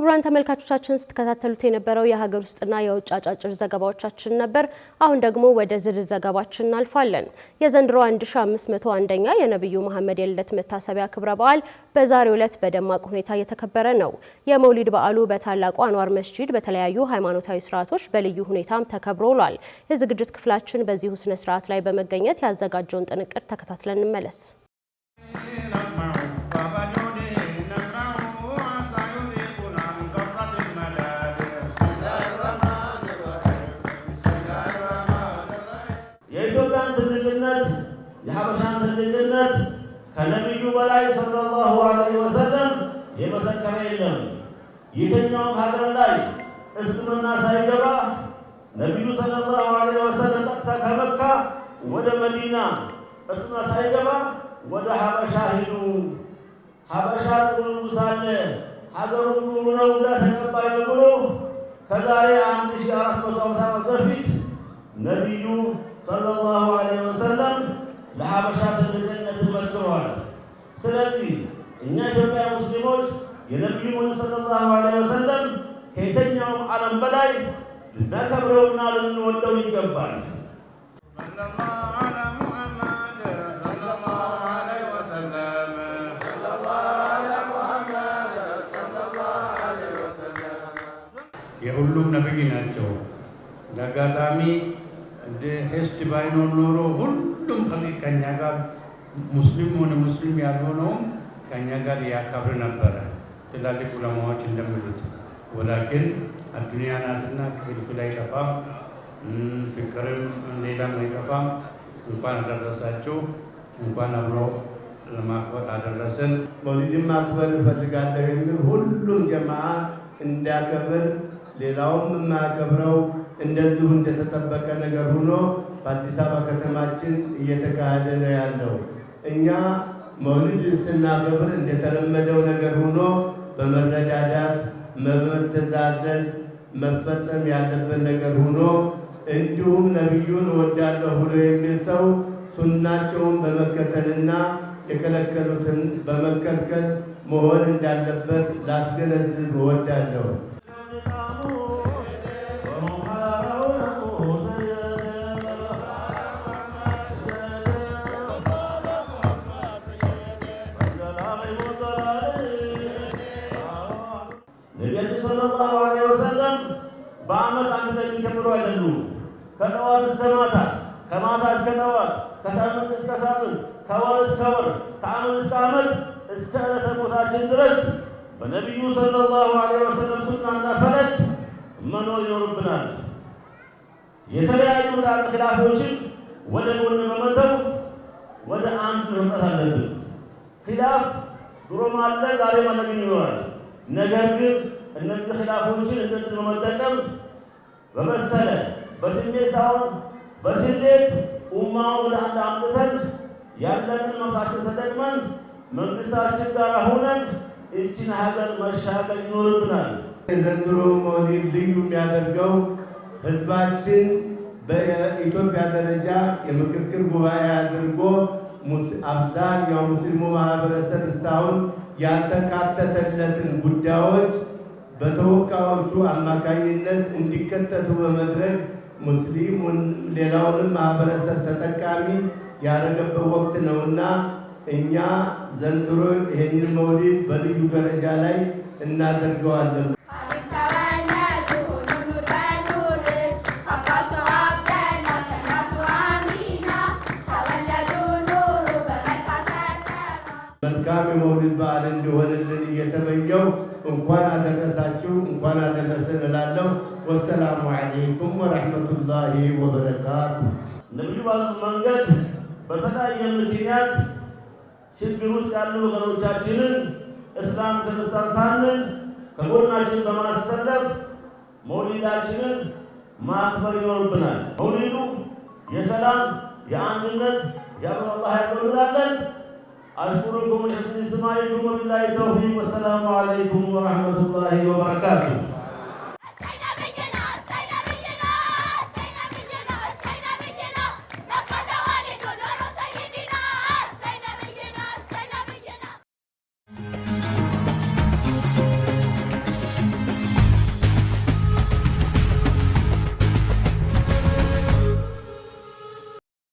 ክቡራን ተመልካቾቻችን ስትከታተሉት የነበረው የሀገር ውስጥና የውጭ አጫጭር ዘገባዎቻችን ነበር። አሁን ደግሞ ወደ ዝርዝር ዘገባችን እናልፋለን። የዘንድሮ 1501ኛ የነብዩ መሐመድ የልደት መታሰቢያ ክብረ በዓል በዛሬው ዕለት በደማቅ ሁኔታ እየተከበረ ነው። የመውሊድ በዓሉ በታላቁ አንዋር መስጂድ በተለያዩ ሃይማኖታዊ ስርዓቶች በልዩ ሁኔታም ተከብሮ ውሏል። የዝግጅት ክፍላችን በዚሁ ስነ ስርዓት ላይ በመገኘት ያዘጋጀውን ጥንቅር ተከታትለን እንመለስ። የሐበሻን ትልቅነት ከነብዩ በላይ ሰለላሁ ዐለይሂ ወሰለም የመሰከረ የለም። የትኛውም ሀገር ላይ እስልምና ሳይገባ ነብዩ ሰለላሁ ዐለይሂ ወሰለም ቀጥታ ከመካ ወደ መዲና እስልምና ሳይገባ ወደ ሐበሻ ሄዱ። ሐበሻ ጥሩ ንጉሥ አለ፣ ሀገሩ ጥሩ ነው ተቀባይ ነው ብሎ ከዛሬ 1450 ዓመት በፊት ነብዩ ሰለላሁ ዐለይሂ ወሰለም ለሐበሻ ትልቅነትን መስክረዋል። ስለዚህ እኛ ኢትዮጵያ ሙስሊሞች የነብዩ ሰለላሁ ዐለይሂ ወሰለም ከየትኛውም ዓለም በላይ ልናከብረውና ልንወደው ይገባል። የሁሉም ነብይ ናቸው። ለአጋጣሚ እንደ ሄስት ባይኖር ኖሮ ሁሉም ከኛ ጋር ሙስሊም ሆነ ሙስሊም ያልሆነውም ከኛ ጋር ያከብር ነበረ። ትላልቅ ዑለማዎች እንደሚሉት ወላኪን አዱንያ ናትና ክፍል አይጠፋም፣ ፍቅርም ሌላም አይጠፋም። እንኳን አደረሳችሁ፣ እንኳን አብሮ ለማክበር አደረሰን። መውሊድን ማክበር እፈልጋለሁ የሚል ሁሉም ጀማዓ እንዲያከብር፣ ሌላውም የማያከብረው እንደዚሁ እንደተጠበቀ ነገር ሆኖ በአዲስ አበባ ከተማችን እየተካሄደ ነው ያለው። እኛ መውሊድ ስናከብር እንደተለመደው ነገር ሆኖ በመረዳዳት በመተዛዘዝ መፈጸም ያለበት ነገር ሆኖ እንዲሁም ነብዩን እወዳለሁ ብሎ የሚል ሰው ሱናቸውን በመከተልና የከለከሉትን በመከልከል መሆን እንዳለበት ላስገነዝብ እወዳለሁ። ነብዩ ሰለላሁ ዐለይሂ ወሰለም በዓመት አንድ ላይ የሚከበሩ አይደሉም። ከጠዋት እስከ ማታ፣ ከማታ እስከ ጠዋት፣ ከሳምንት እስከ ሳምንት፣ ከወር እስከ ወር፣ ከዓመት እስከ ዓመት እስከ ዕለተ ሞታችን ድረስ በነብዩ ሰለላሁ ዐለይሂ ወሰለም ሱናና ፈለግ መኖር ይኖርብናል። የተለያዩ ኺላፎችን ወደ ጎን በመተው ወደ አንድ መምጣት አለብን። ኺላፍ ድሮም አለ፣ ዛሬም አለ ይኖራል። ነገር ግን እነዚህ ኺላፎችን እንደዚህ በመጠቀም በመሰለ በስሜት ሳይሆን በስሌት ኡማውን ወደ አንድ አምጥተን ያለንን መፋትር ተጠቅመን መንግስታችን ጋር ሆነን እቺን ሀገር መሻገር ይኖርብናል። የዘንድሮ መውሊድ ልዩ የሚያደርገው ህዝባችን በኢትዮጵያ ደረጃ የምክክር ጉባኤ አድርጎ አብዛኛው ሙስሊሙ ማህበረሰብ እስካሁን ያልተካተተለትን ጉዳዮች በተወካዮቹ አማካኝነት እንዲከተቱ በመድረግ ሙስሊሙን ሌላውንም ማህበረሰብ ተጠቃሚ ያደረገበት ወቅት ነውና እኛ ዘንድሮ ይህንን መውሊድ በልዩ ደረጃ ላይ እናደርገዋለን። መልካም የመውሊድ በዓል እንዲሆንልን እየተመኘው እንኳን አደረሳችሁ እንኳን አደረሰን እላለሁ። ወሰላሙ አለይኩም ወረሕመቱላሂ ወበረካቱ። ነብዩ ባዙ መንገድ በተለያየ ምክንያት ችግር ውስጥ ያሉ ወገኖቻችንን እስላም ክርስቲያን ሳንል ከጎናችን በማሰለፍ መውሊዳችንን ማክበር ይኖርብናል። መውሊዱ የሰላም የአንድነት የአብሮ አላህ ያቆይላለን። أشكركم لحسن استماعكم وبالله التوفيق والسلام عليكم ورحمة الله وبركاته.